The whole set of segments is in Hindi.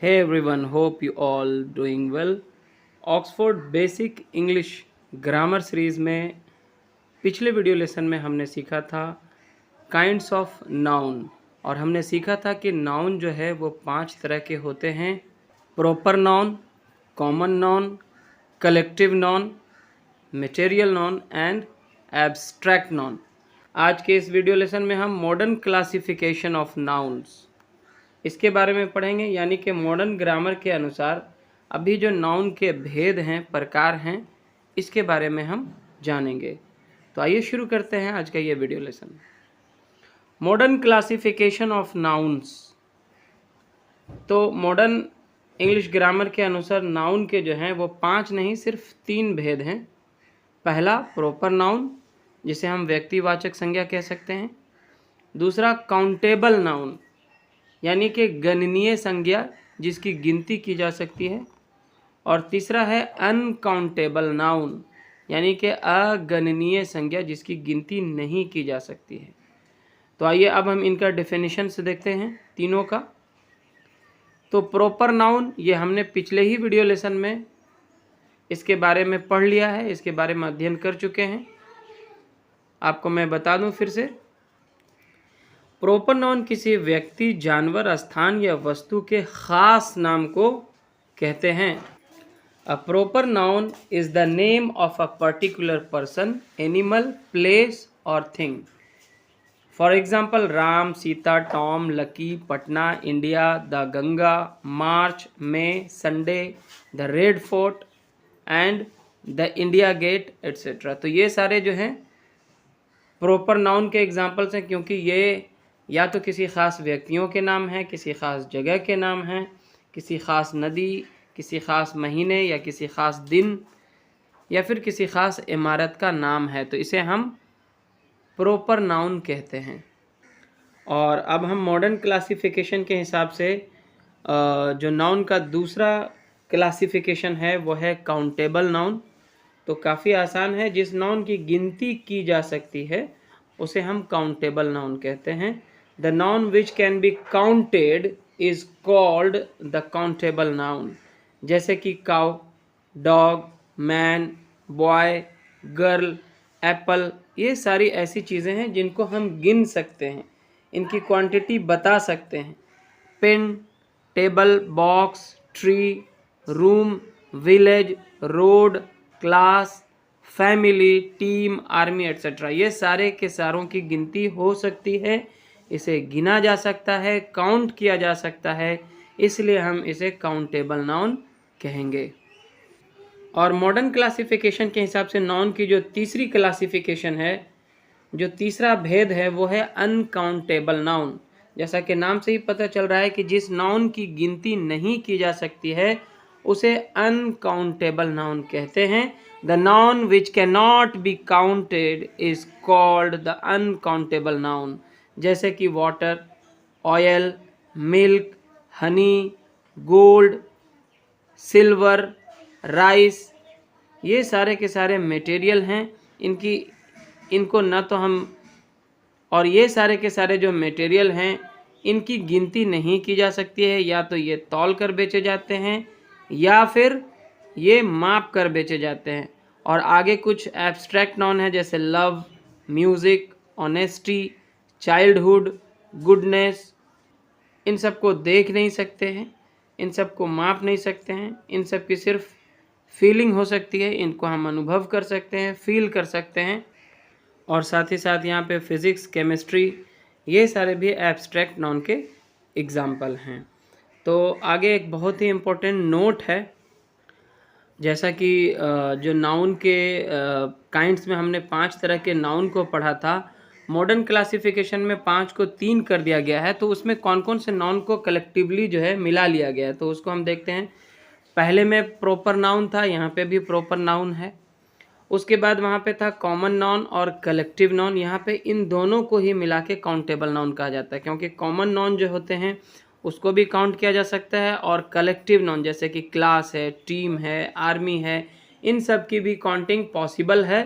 Hey everyone, hope you all doing well. Oxford basic English grammar series में पिछले वीडियो लेसन में हमने सीखा था काइंड्स ऑफ नाउन और हमने सीखा था कि नाउन जो है वो 5 तरह के होते हैं। Proper noun, common noun, collective noun, material noun and abstract noun. आज के इस वीडियो लेसन में हम मॉडर्न क्लासिफिकेशन ऑफ नाउन्स इसके बारे में पढ़ेंगे, यानी कि मॉडर्न ग्रामर के अनुसार अभी जो नाउन के भेद हैं, प्रकार हैं, इसके बारे में हम जानेंगे। तो आइए शुरू करते हैं आज का ये video lesson. Modern classification of nouns. तो मॉडर्न इंग्लिश ग्रामर के अनुसार नाउन के जो हैं वो 5 नहीं सिर्फ 3 भेद हैं। पहला प्रॉपर नाउन, जिसे हम व्यक्तिवाचक संज्ञा कह सकते हैं। दूसरा काउंटेबल नाउन, यानी कि गणनीय संज्ञा जिसकी गिनती की जा सकती है। और तीसरा है अनकाउंटेबल नाउन, यानी कि अगणनीय संज्ञा जिसकी गिनती नहीं की जा सकती है। तो आइए अब हम इनका डेफिनेशन से देखते हैं तीनों का। तो प्रॉपर नाउन, ये हमने पिछले ही वीडियो लेसन में इसके बारे में पढ़ लिया है, इसके बारे में अध्ययन कर चुके हैं। आपको मैं बता दूं फिर से। प्रॉपर नाउन किसी व्यक्ति, जानवर, स्थान या वस्तु के खास नाम को कहते हैं। A proper noun is the name of a particular person, animal, place और thing. For example Ram, Sita, Tom, Lucky, Patna, India, the Ganga, March, May, Sunday, the Red Fort and the India Gate etcetera. तो ये सारे जो हैं प्रॉपर नाउन के एग्जाम्पल्स हैं, क्योंकि ये या तो किसी ख़ास व्यक्तियों के नाम हैं, किसी ख़ास जगह के नाम हैं, किसी ख़ास नदी, किसी ख़ास महीने या किसी ख़ास दिन या फिर किसी ख़ास इमारत का नाम है। तो इसे हम प्रॉपर नाउन कहते हैं। और अब हम मॉडर्न क्लासिफिकेशन के हिसाब से जो नाउन का दूसरा क्लासिफिकेशन है वो है काउंटेबल नाउन। तो काफ़ी आसान है, जिस नाउन की गिनती की जा सकती है उसे हम काउंटेबल नाउन कहते हैं। The noun which can be counted is called the countable noun. जैसे कि cow, dog, man, boy, girl, Apple, ये सारी ऐसी चीज़ें हैं जिनको हम गिन सकते हैं, इनकी क्वांटिटी बता सकते हैं। Pen, table, box, tree, room, village, road, class, family, team, army etcetera, ये सारे के सारों की गिनती हो सकती है, इसे गिना जा सकता है, काउंट किया जा सकता है, इसलिए हम इसे काउंटेबल नाउन कहेंगे। और मॉडर्न क्लासिफिकेशन के हिसाब से नाउन की जो तीसरी क्लासिफिकेशन है, जो तीसरा भेद है, वो है अनकाउंटेबल नाउन। जैसा कि नाम से ही पता चल रहा है कि जिस नाउन की गिनती नहीं की जा सकती है उसे अनकाउंटेबल नाउन कहते हैं। The noun which can not be counted is called the uncountable noun. जैसे कि water, oil, milk, Honey, gold, silver, rice, ये सारे के सारे मटेरियल हैं। इनको न तो हम, और ये सारे के सारे जो मटेरियल हैं इनकी गिनती नहीं की जा सकती है, या तो ये तौल कर बेचे जाते हैं या फिर ये माप कर बेचे जाते हैं। और आगे कुछ एब्स्ट्रैक्ट नाउन है, जैसे love, music, honesty, childhood, goodness. इन सब को देख नहीं सकते हैं, इन सब को माप नहीं सकते हैं, इन सब की सिर्फ फीलिंग हो सकती है, इनको हम अनुभव कर सकते हैं, फील कर सकते हैं। और साथ ही साथ यहाँ पे फिज़िक्स, केमिस्ट्री, ये सारे भी एब्स्ट्रैक्ट नाउन के एग्जाम्पल हैं। तो आगे एक बहुत ही इम्पोर्टेंट नोट है, जैसा कि जो नाउन के काइंड्स में हमने 5 तरह के नाउन को पढ़ा था, मॉडर्न क्लासिफिकेशन में 5 को 3 कर दिया गया है। तो उसमें कौन कौन से नाउन को कलेक्टिवली जो है मिला लिया गया है, तो उसको हम देखते हैं। पहले में प्रॉपर नाउन था, यहाँ पे भी प्रॉपर नाउन है। उसके बाद वहाँ पे था कॉमन नाउन और कलेक्टिव नाउन। यहाँ पे इन दोनों को ही मिला के काउंटेबल नाउन कहा जाता है, क्योंकि कॉमन नाउन जो होते हैं उसको भी काउंट किया जा सकता है, और कलेक्टिव नाउन जैसे कि क्लास है, टीम है, आर्मी है, इन सब की भी काउंटिंग पॉसिबल है।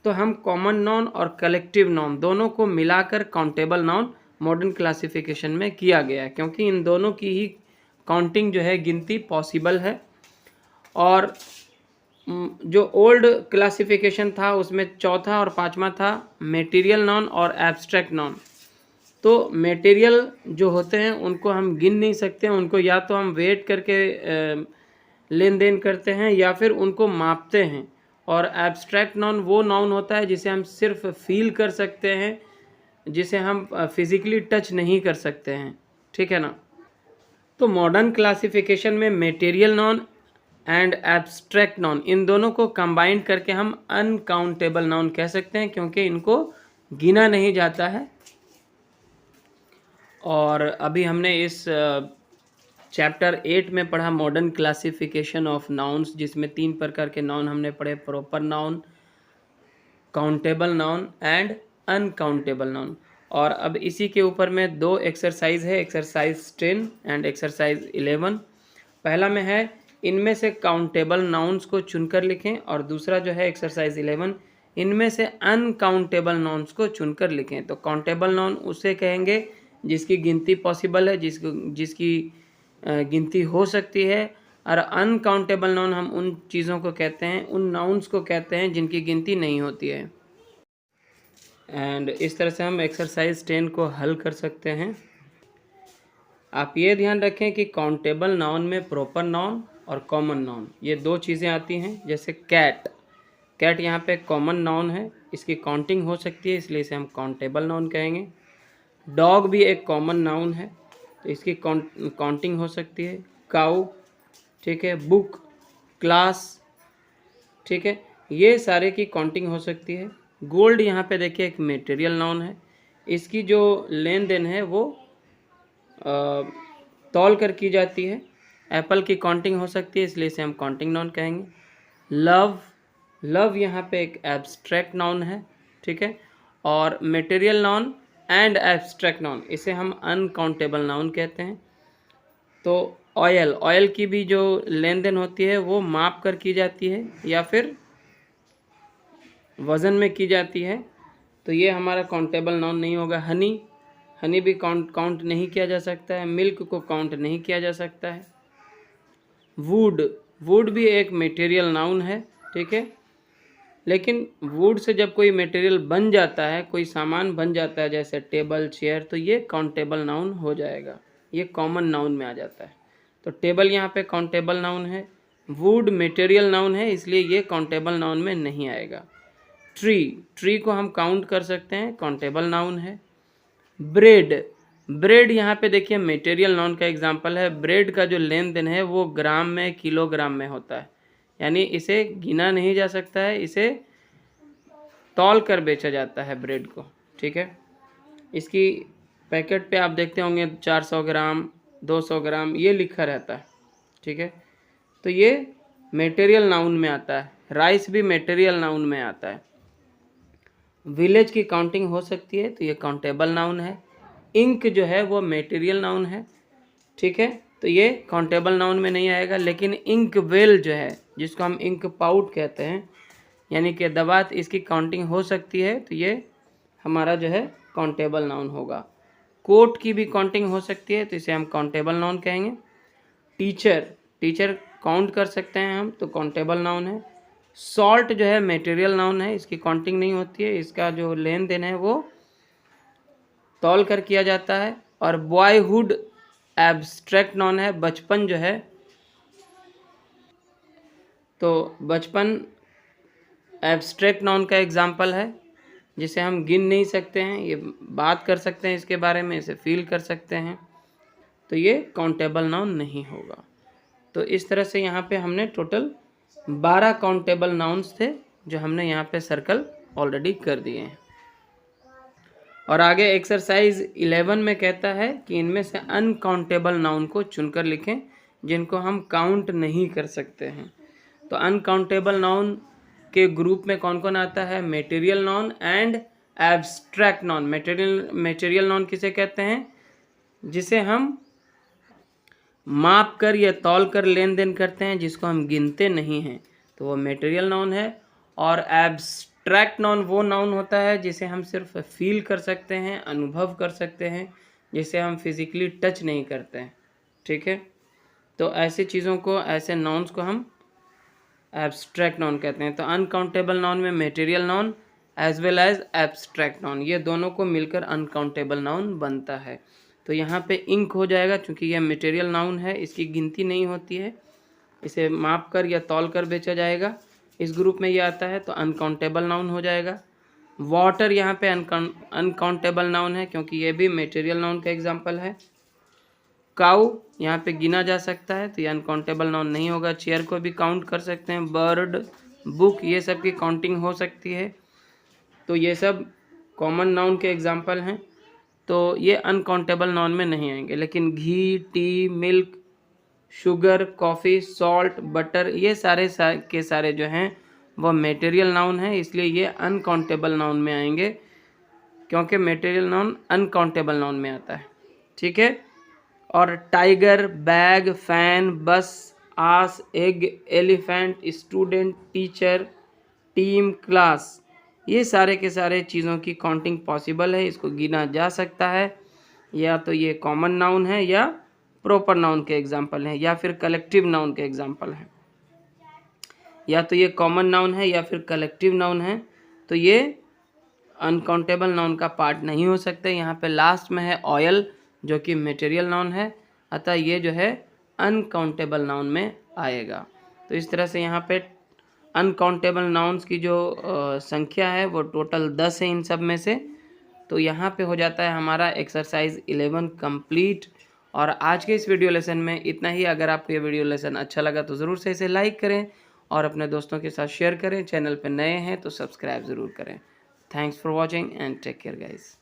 तो हम कॉमन नाउन और कलेक्टिव नाउन दोनों को मिलाकर काउंटेबल नाउन मॉडर्न क्लासिफिकेशन में किया गया है, क्योंकि इन दोनों की ही काउंटिंग जो है गिनती पॉसिबल है। और जो ओल्ड क्लासिफिकेशन था उसमें चौथा और पांचवा था मटेरियल नाउन और एब्स्ट्रैक्ट नाउन। तो मटेरियल जो होते हैं उनको हम गिन नहीं सकते हैं, उनको या तो हम वेट करके लेन देन करते हैं या फिर उनको मापते हैं। और एब्स्ट्रैक्ट नाउन वो नाउन होता है जिसे हम सिर्फ फील कर सकते हैं, जिसे हम फिजिकली टच नहीं कर सकते हैं, ठीक है ना। तो मॉडर्न क्लासिफिकेशन में material noun and abstract noun in दोनों को कंबाइन करके हम अनकाउंटेबल नाउन कह सकते हैं, क्योंकि इनको गिना नहीं जाता है। और अभी हमने इस चैप्टर 8 में पढ़ा मॉडर्न क्लासिफिकेशन ऑफ नाउन्स, जिसमें 3 प्रकार के नाउन हमने पढ़े, proper noun, countable noun and uncountable noun. और अब इसी के ऊपर में 2 एक्सरसाइज है, एक्सरसाइज 10 एंड एक्सरसाइज 11। पहला में है इनमें से काउंटेबल नाउन्स को चुनकर लिखें, और दूसरा जो है एक्सरसाइज 11 इनमें से अनकाउंटेबल नाउन्स को चुनकर लिखें। तो काउंटेबल नाउन उसे कहेंगे जिसकी गिनती पॉसिबल है, जिसकी गिनती हो सकती है। और अनकाउंटेबल नाउन हम उन चीज़ों को कहते हैं, उन नाउन्स को कहते हैं जिनकी गिनती नहीं होती है। एंड इस तरह से हम एक्सरसाइज 10 को हल कर सकते हैं। आप ये ध्यान रखें कि काउंटेबल नाउन में प्रॉपर नाउन और कॉमन नाउन ये 2 चीज़ें आती हैं। जैसे कैट, कैट यहाँ पे कॉमन नाउन है, इसकी काउंटिंग हो सकती है, इसलिए इसे हम काउंटेबल नाउन कहेंगे। डॉग भी एक कॉमन नाउन है, तो इसकी काउंटिंग हो सकती है। काऊ, ठीक है, बुक, क्लास, ठीक है, ये सारे की काउंटिंग हो सकती है। गोल्ड यहाँ पे देखिए एक मटेरियल नाउन है, इसकी जो लेन देन है वो तौल कर की जाती है। एप्पल की काउंटिंग हो सकती है, इसलिए इसे हम काउंटिंग नाउन कहेंगे। लव, लव यहाँ पे एक एब्स्ट्रैक्ट नाउन है, ठीक है। और material noun and abstract noun इसे हम अनकाउंटेबल नाउन कहते हैं। तो ऑयल, ऑयल की भी जो लेन देन होती है वो माप कर की जाती है या फिर वज़न में की जाती है, तो ये हमारा काउंटेबल नाउन नहीं होगा। हनी, हनी भी काउंट नहीं किया जा सकता है। मिल्क को काउंट नहीं किया जा सकता है। वुड, वुड भी एक मटेरियल नाउन है, ठीक है, लेकिन वुड से जब कोई मटेरियल बन जाता है, कोई सामान बन जाता है जैसे टेबल, चेयर, तो ये काउंटेबल नाउन हो जाएगा, ये कॉमन नाउन में आ जाता है। तो टेबल यहाँ पे काउंटेबल नाउन है, वुड मटेरियल नाउन है, इसलिए ये काउंटेबल नाउन में नहीं आएगा। ट्री, ट्री को हम काउंट कर सकते हैं, काउंटेबल नाउन है। ब्रेड, ब्रेड यहाँ पे देखिए मटेरियल नाउन का एग्जांपल है। ब्रेड का जो लेन देन है वो ग्राम में, किलोग्राम में होता है, यानी इसे गिना नहीं जा सकता है, इसे तौल कर बेचा जाता है ब्रेड को, ठीक है। इसकी पैकेट पे आप देखते होंगे 400 ग्राम, 200 ग्राम ये लिखा रहता है, ठीक है। तो ये मटेरियल नाउन में आता है। राइस भी मटेरियल नाउन में आता है। विलेज की काउंटिंग हो सकती है, तो ये काउंटेबल नाउन है। इंक जो है वो मटेरियल नाउन है, ठीक है, तो ये काउंटेबल नाउन में नहीं आएगा। लेकिन इंक वेल जो है, जिसको हम इंक पाउट कहते हैं, यानी कि दवात, इसकी काउंटिंग हो सकती है, तो ये हमारा जो है काउंटेबल नाउन होगा। कोट की भी काउंटिंग हो सकती है, तो इसे हम काउंटेबल नाउन कहेंगे। टीचर, टीचर काउंट कर सकते हैं हम, तो काउंटेबल नाउन है। सॉल्ट जो है मटेरियल नाउन है, इसकी काउंटिंग नहीं होती है, इसका जो लेन देन है वो तौल कर किया जाता है। और बॉयहुड एब्स्ट्रैक्ट नाउन है, बचपन जो है, तो बचपन एब्स्ट्रैक्ट नाउन का एग्जाम्पल है, जिसे हम गिन नहीं सकते हैं, ये बात कर सकते हैं इसके बारे में, इसे फील कर सकते हैं, तो ये काउंटेबल नाउन नहीं होगा। तो इस तरह से यहाँ पे हमने टोटल 12 काउंटेबल नाउन्स थे जो हमने यहाँ पे सर्कल ऑलरेडी कर दिए हैं। और आगे एक्सरसाइज 11 में कहता है कि इनमें से अनकाउंटेबल नाउन को चुनकर लिखें जिनको हम काउंट नहीं कर सकते हैं। तो अनकाउंटेबल नाउन के ग्रुप में कौन कौन आता है? Material noun and abstract noun. Material noun किसे कहते हैं? जिसे हम माप कर या तौल कर लेन देन करते हैं, जिसको हम गिनते नहीं हैं, तो वो मटेरियल नाउन है। और एब्स्ट्रैक्ट नाउन वो नाउन होता है जिसे हम सिर्फ फील कर सकते हैं, अनुभव कर सकते हैं, जिसे हम फिजिकली टच नहीं करते हैं। ठीक है। तो ऐसी चीज़ों को, ऐसे नाउन्स को हम एब्स्ट्रैक्ट नाउन कहते हैं। तो अनकाउंटेबल नाउन में material noun as well as abstract noun, ये दोनों को मिलकर अनकाउंटेबल नाउन बनता है। तो यहाँ पे इंक हो जाएगा, क्योंकि यह मटेरियल नाउन है, इसकी गिनती नहीं होती है, इसे माप कर या तौल कर बेचा जाएगा, इस ग्रुप में ये आता है, तो अनकाउंटेबल नाउन हो जाएगा। वाटर यहाँ पे अनकाउंटेबल नाउन है, क्योंकि ये भी मटेरियल नाउन का एग्जाम्पल है। काऊ यहाँ पे गिना जा सकता है, तो ये अनकाउंटेबल नाउन नहीं होगा। चेयर को भी काउंट कर सकते हैं। बर्ड, बुक, ये सब की काउंटिंग हो सकती है। तो ये सब कॉमन नाउन के एग्जाम्पल हैं, तो ये अनकाउंटेबल नाउन में नहीं आएंगे। लेकिन ghee, tea, milk, sugar, coffee, salt, butter, ये सारे के सारे जो हैं वो मटेरियल नाउन है, इसलिए ये अनकाउंटेबल नाउन में आएंगे, क्योंकि मटेरियल नाउन अनकाउंटेबल नाउन में आता है। ठीक है। और tiger, bag, fan, bus, ass, egg, elephant, student, teacher, team, class, ये सारे के सारे चीज़ों की काउंटिंग पॉसिबल है, इसको गिना जा सकता है। या तो ये कॉमन नाउन है, या प्रॉपर नाउन के एग्जाम्पल हैं, या फिर कलेक्टिव नाउन के एग्जाम्पल हैं। या तो ये कॉमन नाउन है या फिर कलेक्टिव नाउन है, तो ये अनकाउंटेबल नाउन का पार्ट नहीं हो सकते। यहाँ पे लास्ट में है ऑयल, जो कि मटेरियल नाउन है, अतः ये जो है अनकाउंटेबल नाउन में आएगा। तो इस तरह से यहाँ पे अनकाउंटेबल नाउन्स की जो संख्या है वो टोटल 10 है इन सब में से। तो यहाँ पे हो जाता है हमारा एक्सरसाइज 11 कंप्लीट। और आज के इस वीडियो लेसन में इतना ही। अगर आपको ये वीडियो लेसन अच्छा लगा तो ज़रूर से इसे लाइक करें और अपने दोस्तों के साथ शेयर करें। चैनल पर नए हैं तो सब्सक्राइब ज़रूर करें। Thanks for watching and take care guys.